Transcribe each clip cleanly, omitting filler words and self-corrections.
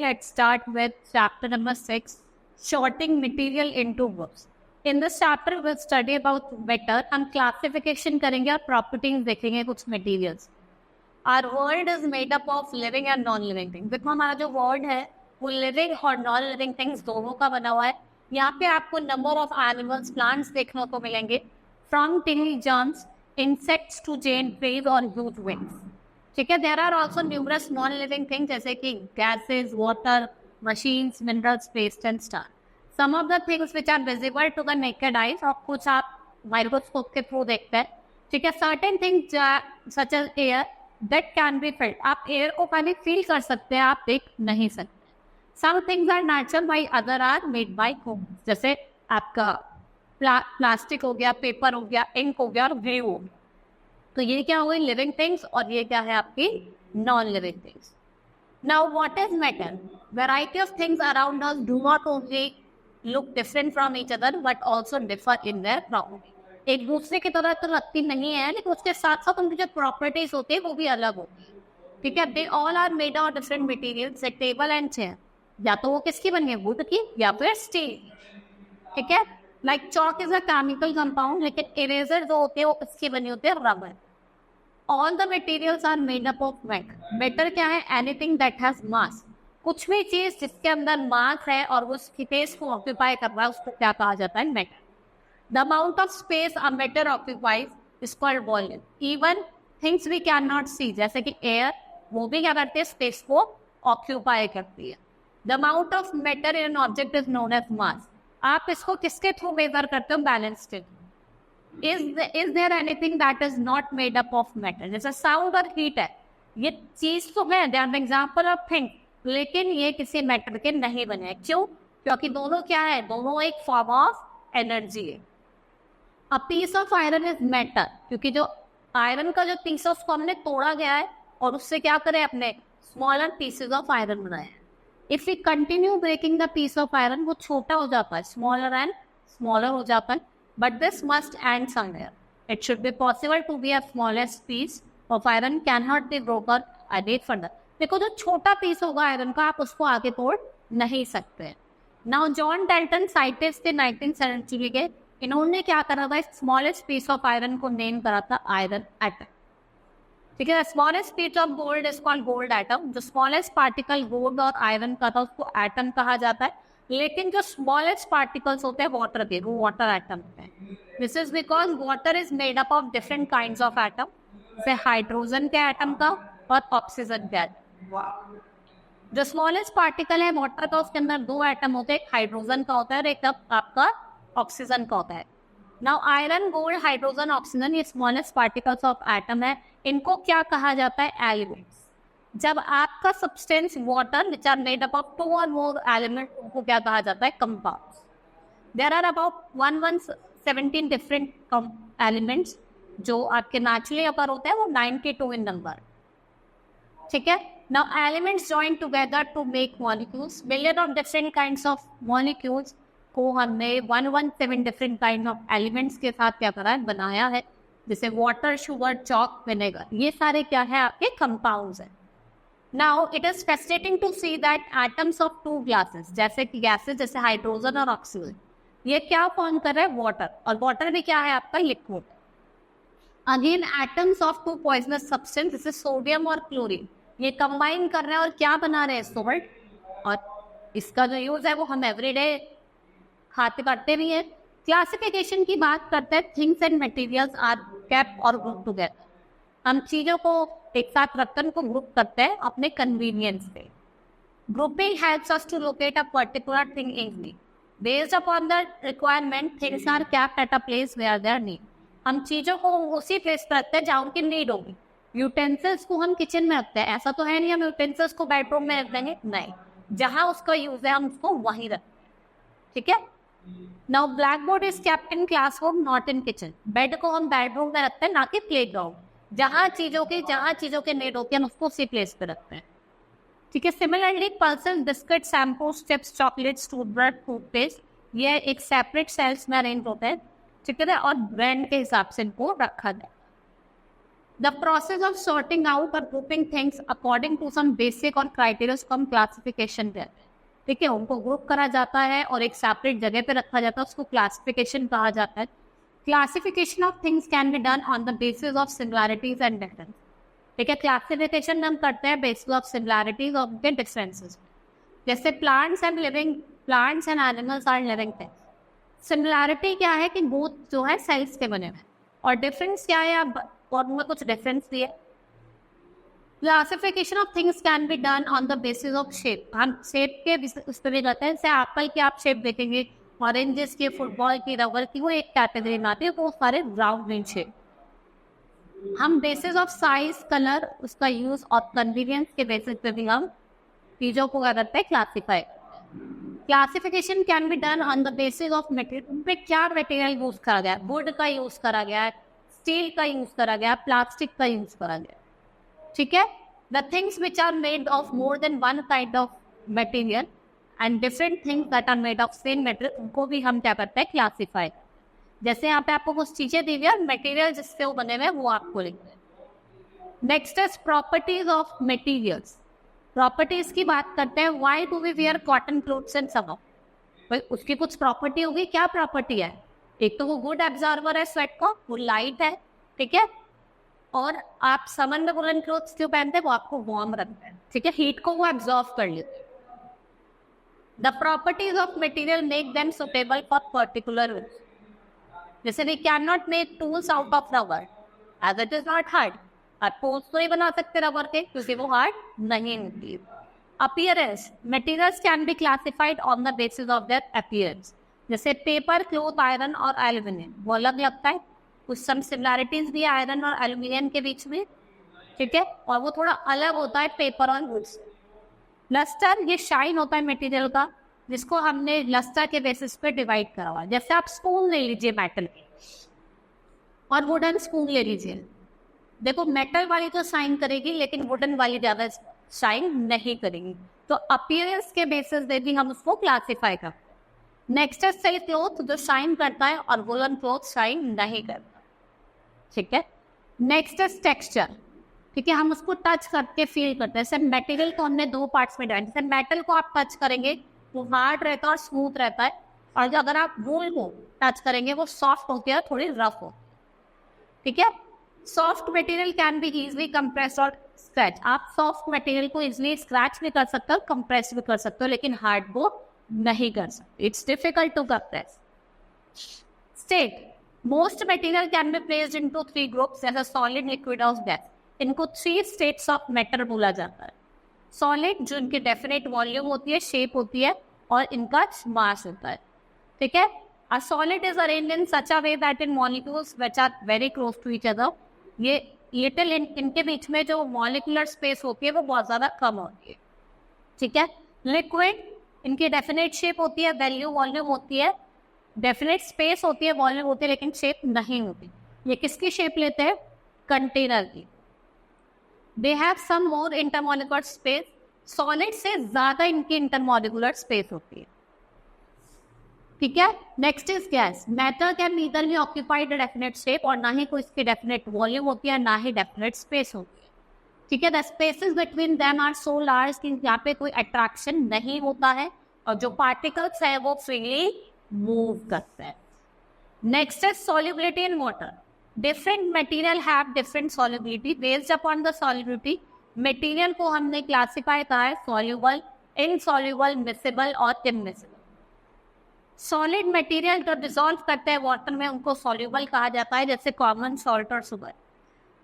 let's start with chapter number 6, sorting material into groups. In this chapter, we'll study about matter. हम classification करेंगे और properties देखेंगे कुछ materials. Our world is made up of living and non-living things. देखो हमारा जो world है वो living और non-living things दोनों का बना हुआ है. यहाँ पे आपको number of animals, plants देखने को मिलेंगे. From tiny germs, insects to giant trees or huge winds. ठीक है, there are also numerous non living things जैसे कि gases, water, machines, minerals, waste and star. Some of the things which are visible to the naked eyes, और कुछ आप microscope के through देखते हैं. ठीक है, certain things such as air that can be felt. आप एयर को खाली फील कर सकते हैं, आप देख नहीं सकते. Some things are natural by, other are made by humans. जैसे आपका प्लास्टिक हो गया, पेपर हो गया, इंक हो गया और ग्लू हो गया. तो ये क्या हो गई लिविंग थिंग्स और ये क्या है आपकी non living things. Now what is matter? Variety of things around us do not only look different from each other but also differ in their property. एक दूसरे की तरह तो लगती नहीं है, लेकिन उसके साथ साथ उनकी जो प्रॉपर्टीज होती है वो भी अलग होती है. ठीक है, they all are made of different materials. A table and chair, या तो वो किसकी बनी है, वुड की या फिर स्टील. ठीक है, like chalk is a chemical compound, लेकिन इरेजर जो होते हैं वो किसकी बनी होती है, rubber. All the materials are made up of matter. Matter क्या है? Anything that has mass. कुछ भी चीज जिसके अंदर मास है और वो स्पेस को ऑक्यूपाई कर रहा है उसको क्या कहा जाता है, matter. The amount of space a matter occupies is called volume. Even things we can not see जैसे कि एयर, वो भी क्या करते हैं, स्पेस को ऑक्यूपाई करती है. The amount of matter in an object is known as mass. आप इसको किसके थ्रू मेजर करते हो, बैलेंस के. Is there anything that is not made up of matter? जैसे साउंड और हीट है, ये चीज तो है, they are the example of thing, लेकिन ये किसी मैटर के नहीं बने. क्यों? क्योंकि दोनों क्या है, दोनों एक फॉर्म ऑफ एनर्जी है. A piece of iron is matter, क्योंकि जो आयरन का जो पीस है उसको हमने तोड़ा गया है और उससे क्या करें, अपने स्मॉलर पीसेज ऑफ आयरन बनाए. If we continue breaking the piece of iron, वो छोटा हो जाता है, स्मॉलर एंड स्मॉलर हो जाता है. But this must end somewhere. It should be possible to be a smallest piece of iron cannot be broken any further. देखो जो छोटा पीस होगा आयरन का, आप उसको आगे तोड़ नहीं सकते. Now जॉन डाल्टन साइंटिस्ट थे 19th सेंचुरी के, इन्होंने क्या करा था, स्मॉलेस्ट पीस ऑफ आयरन को नेम करा था आयरन एटम. ठीक है, smallest piece of gold is called gold atom. जो स्मॉलेस्ट पार्टिकल गोल्ड और आयरन का था उसको एटम कहा जाता है. लेकिन जो स्मॉलेस्ट पार्टिकल्स होते हैं वाटर के, वो वाटर एटम है. This is because water is made up of different kinds of atom, जैसे हाइड्रोजन के एटम का और ऑक्सीजन के एटम. जो स्मॉलेस्ट पार्टिकल है वाटर का, उसके अंदर दो एटम होते हैं, एक हाइड्रोजन का होता है और एक आपका ऑक्सीजन का होता है. Now iron, gold, hydrogen, oxygen, ये स्मॉलेस्ट पार्टिकल्स ऑफ एटम है. इनको क्या कहा जाता है, एलिमेंट्स. जब आपका substance water which are made up of two और मोर एलिमेंट, उनको क्या कहा जाता है, कंपाउंड्स. There are about 117 different elements. जो आपके नेचुरली अपर होते हैं वो 92 इन नंबर. ठीक है, now elements join together to make molecules. Million of different kinds of molecules को हमने 117 डिफरेंट काइंड ऑफ एलिमेंट्स के साथ क्या करा है, बनाया है. जैसे वाटर, शुगर, चॉक, विनेगर, ये सारे क्या है, आपके कंपाउंड्स हैं. Now it is fascinating to see that atoms of two gases, जैसे कि गैसेज जैसे हाइड्रोजन और ऑक्सीजन, ये क्या फॉर्म कर रहा है, वाटर. और वाटर भी क्या है आपका, liquid. Again atoms of two poisonous substance जैसे सोडियम और क्लोरीन, ये कंबाइन कर रहे हैं और क्या बना रहे हैं, सोल्ट. और इसका जो यूज है वो हम एवरीडे खाते करते भी हैं. क्लासिफिकेशन की बात करते हैं, things and materials are kept और ग्रुप टुगेदर. हम चीज़ों को एक साथ रखकर को ग्रुप करते हैं अपने कन्वीनियंस पे. Grouping helps us to locate a particular thing easily. Based upon the requirement, things are kept at a place where there need. हम चीज़ों को उसी प्लेस पर रखते हैं जहाँ उनकी नीड होगी. यूटेंसिल्स को हम किचन में रखते हैं, ऐसा तो है नहीं हम यूटेंसिल्स को बेडरूम में रख देंगे, नहीं. जहाँ उसका यूज है हम उसको वहीं रखते हैं. ठीक है, now black board is kept in classroom not in kitchen. Bed को हम बेडरूम में रखते हैं, ना कि प्ले ग्राउंड. जहाँ चीज़ों के नीड होती है हम उसको उसी प्लेस पे रखते हैं. ठीक है, similarly pulses, biscuit, shampoo, chips, chocolates, toothbrush, toothpaste, ये एक सेपरेट सेल्स में अरेंज होते हैं. ठीक है, और ब्रांड के हिसाब से इनको रखा जाए. The process of sorting out और grouping things according to some basic और क्राइटेरिया कम क्लासिफिकेशन देते हैं। ठीक है, उनको ग्रुप करा जाता है और एक सेपरेट जगह पे रखा जाता है, उसको क्लासिफिकेशन कहा जाता है। Classification of things can be done on the basis of similarities and difference. ठीक है, क्लासिफिकेशन हम करते हैं बेसिस ऑफ सिमिलैरिटीज और उनके डिफरेंसेस। जैसे plants and animals are living things. Similarity क्या है कि बोथ जो है सेल्स के बने हुए हैं, और डिफरेंस क्या है, और उनमें कुछ डिफरेंस भी है। Classification of things can be done on the basis of shape. हम शेप के उस पर भी करते हैं। जैसे एप्पल की आप शेप देखेंगे, ऑरेंजेस की, फुटबॉल की, रबर की, वो एक कैटेगरी में आती है, वो सारे राउंड इन शेप। हम बेसिस ऑफ साइज, कलर, उसका यूज और कन्वीनियंस के बेसिस पे भी हम चीजों को क्या करते हैं, classify. Classification can be done on the basis of material. उन पे क्या मटेरियल यूज करा गया है, वुड का यूज करा गया है, स्टील का यूज करा गया, प्लास्टिक का यूज करा गया। ठीक है, the things which are made of more than one kind of material and different things that are made of same material, उनको भी हम क्या करते हैं, क्लासीफाई। जैसे यहाँ पे आपको कुछ चीजें दी हुई है, मटेरियल जिससे वो बने हुए हैं वो आपको लिखते हैं। Next is properties of materials. Properties की बात करते हैं। Why do we wear cotton clothes and summer? भाई उसकी कुछ प्रॉपर्टी होगी। क्या प्रॉपर्टी है? एक तो वो गुड एब्जॉर्बर है स्वेट को, वो लाइट है। ठीक है, और आप समर में वुलन क्लोथ्स क्यों पहनते हैं? वो आपको वार्म रखते हैं। ठीक है, हीट को वो एब्जॉर्व कर लेते हैं। The properties of material make them suitable for particular use. जैसे we can not make tools out of rubber as it is not hard. आप टूल्स तो नहीं बना सकते रबर के, क्योंकि वो हार्ड नहीं होती। Appearance, materials can be classified on the basis of their appearance. जैसे पेपर, क्लोथ, आयरन और एल्यूमिनियम, वो अलग लगता है। कुछ सम सिमिलैरिटीज भी आयरन और एल्यूमिनियम के बीच में। ठीक है, और वो थोड़ा अलग होता है पेपर और वुड से। लस्टर, ये शाइन होता है मटेरियल का, जिसको हमने लस्टर के बेसिस पे डिवाइड करा हुआ है। जैसे आप स्पून ले लीजिए मेटल और वुडन स्पून ले लीजिए, देखो मेटल वाली तो शाइन करेगी लेकिन वुडन वाली ज्यादा शाइन नहीं करेगी। तो अपीयरेंस के बेसिस पे भी हम उसको क्लासीफाई करते हैं। नेक्स्ट है सिल्क क्लॉथ, जो शाइन करता है, और वुलन क्लॉथ शाइन नहीं करता। ठीक है, नेक्स्ट है टेक्सचर। ठीक है, हम उसको टच करके फील करते हैं। जैसे मटेरियल को हमने दो पार्ट्स में डिवाइड। जैसे मेटल को आप टच करेंगे वो हार्ड रहता है और स्मूथ रहता है, और जो अगर आप वूल को टच करेंगे वो सॉफ्ट होती है, थोड़ी रफ हो। ठीक है, soft material can be easily compress और स्क्रैच। आप सॉफ्ट मटेरियल को इजिली स्क्रैच भी कर सकते हो, कंप्रेस भी कर सकते हो, लेकिन हार्ड को नहीं कर सकते। It's difficult to compress. State, most material can be placed into 3 groups, जैसे सॉलिड, लिक्विड और गैस। इनको 3 स्टेट्स ऑफ मैटर बोला जाता है। सॉलिड, जो इनकी डेफिनेट वॉल्यूम होती है, शेप होती है, और इनका मास होता है। ठीक है, a solid is arranged in such a way that in molecules which are very close to each other, ये लिटिल इनके बीच में जो मॉलिकुलर स्पेस होती है वो बहुत ज़्यादा कम होती है। ठीक है, लिक्विड, इनकी डेफिनेट शेप होती है, वैल्यू वॉल्यूम होती है, डेफिनेट स्पेस होती है, वॉल्यूम होती है, लेकिन शेप नहीं होती। ये किसकी शेप लेते हैं? कंटेनर की। They have some more intermolecular space. Solid से ज़्यादा इनकी इंटरमॉलिकुलर स्पेस होती है। ठीक है, next is gas. Matter can neither be occupied definite shape, और ना ही कोई इसकी डेफिनेट वॉल्यूम होती है, ना ही डेफिनेट स्पेस होती है। ठीक है, the spaces between them are so large कि यहाँ पे कोई अट्रैक्शन नहीं होता है, और जो पार्टिकल्स है वो फ्रीली मूव करते हैं। Next is solubility in water. Different material have different solubility. Based upon the solubility, material को हमने क्लासिफाई करा है सॉल्युबल, इनसॉल्युबल, मिसेबल और इनमिसेबल। सॉलिड मटेरियल जो डिसॉल्व करते हैं वाटर में, उनको सॉल्युबल कहा जाता है, जैसे कॉमन सॉल्ट और शुगर।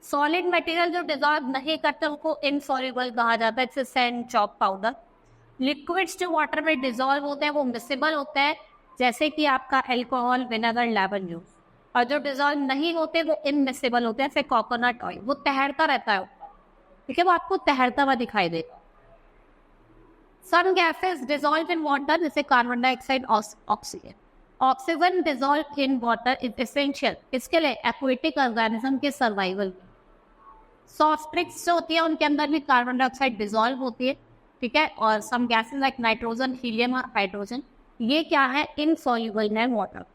सॉलिड मटेरियल जो डिसॉल्व नहीं करते उनको इनसॉल्युबल कहा जाता है, जैसे सैंड, चॉक पाउडर। लिक्विड्स जो वाटर में डिसॉल्व होते हैं वो मिसेबल होते हैं, जैसे कि आपका एल्कोहल, विनेगर, लेमन जूस। और जो डिसॉल्व नहीं होते वो इनमिसेबल होते हैं, जैसे कोकोनट ऑयल, वो तैरता रहता है। ठीक है, वो आपको तैरता हुआ दिखाई देगा। Some gases dissolve in water, जैसे carbon dioxide, oxygen. Oxygen dissolve in water is essential, इसके लिए एक्वेटिक ऑर्गेनिज्म के सर्वाइवल। सॉफ्ट ड्रिंक्स जो होती है उनके अंदर भी कार्बन डाइऑक्साइड डिसॉल्व होती है। ठीक है, और some gases like nitrogen, helium और हाइड्रोजन, ये क्या है? इनसॉल्युबल है water.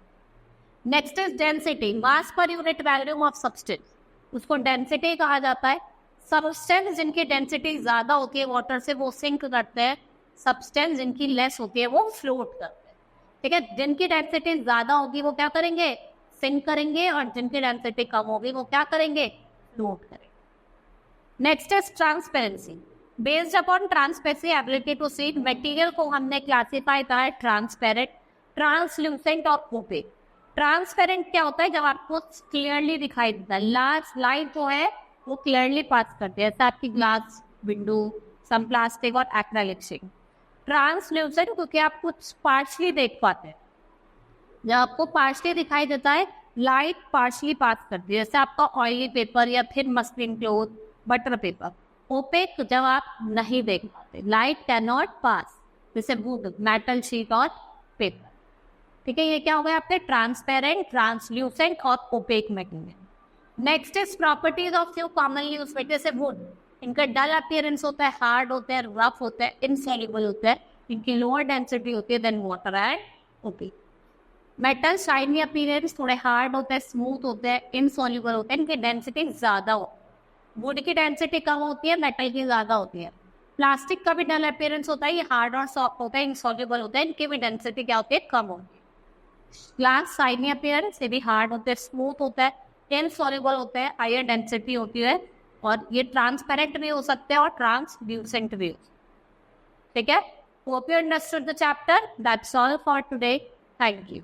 Next is density, mass per unit volume of substance. उसको डेंसिटी कहा जाता है। सब्सटेंस जिनकी डेंसिटी ज़्यादा होती है वाटर से वो सिंक करते हैं, सब्सटेंस जिनकी लेस होती है वो फ्लोट करते हैं। ठीक है, जिनकी डेंसिटी ज़्यादा होगी वो क्या करेंगे, सिंक करेंगे, और जिनकी डेंसिटी कम होगी वो क्या करेंगे, फ्लोट करेंगे। Next is transparency. Based upon transparency ability to see, material को हमने क्लासीफाई करा है ट्रांसपेरेंट, ट्रांसल्यूसेंट और ओपेक। ट्रांसपेरेंट क्या होता है, जब आपको क्लियरली दिखाई देता है, लाइट जो है वो क्लियरली पास करते हैं, जैसे आपकी ग्लास विंडो, सम प्लास्टिक और एक्रेलिक शीट। ट्रांसल्यूसेंट क्योंकि आप कुछ पार्शली देख पाते हैं, जब आपको पार्शली दिखाई देता है लाइट पार्शली पास करती है, जैसे आपका ऑयली पेपर या फिर muslin cloth, butter paper. Opaque जब आप नहीं देख पाते, लाइट कैन नॉट पास, जैसे वुड, मेटल शीट और पेपर। ठीक है, ये क्या हो गया आपके ट्रांसपेरेंट, ट्रांसल्यूसेंट और opaque material. Next is properties of few commonly used material, जैसे वुड, इनका डल अपीयरेंस होता है, हार्ड होता है, रफ होता है, इनसॉल्युबल होता है, इनकी लोअर डेंसिटी होती है than water and opaque. Metal shiny appearance, थोड़े हार्ड होता है, स्मूथ होता है, इनसॉल्युबल होता है, इनकी डेंसिटी ज़्यादा होती है। वुड की डेंसिटी कम होती है, मेटल की ज़्यादा होती है। प्लास्टिक का भी डल अपीयरेंस होता है, ये हार्ड और सॉफ्ट होता है, इनसॉल्युबल होता है, इनकी भी डेंसिटी क्या होती है, कम होती है। ग्लास शाइनी अपीयरेंस, ये भी हार्ड होता है, स्मूथ होता है, इनसॉल्युबल होता है, हायर डेंसिटी होती है, और ये ट्रांसपेरेंट भी हो सकते हैं और ट्रांसल्यूसेंट भी हो सकते हैं। ठीक है, hope you understood the chapter. That's all for today, thank you.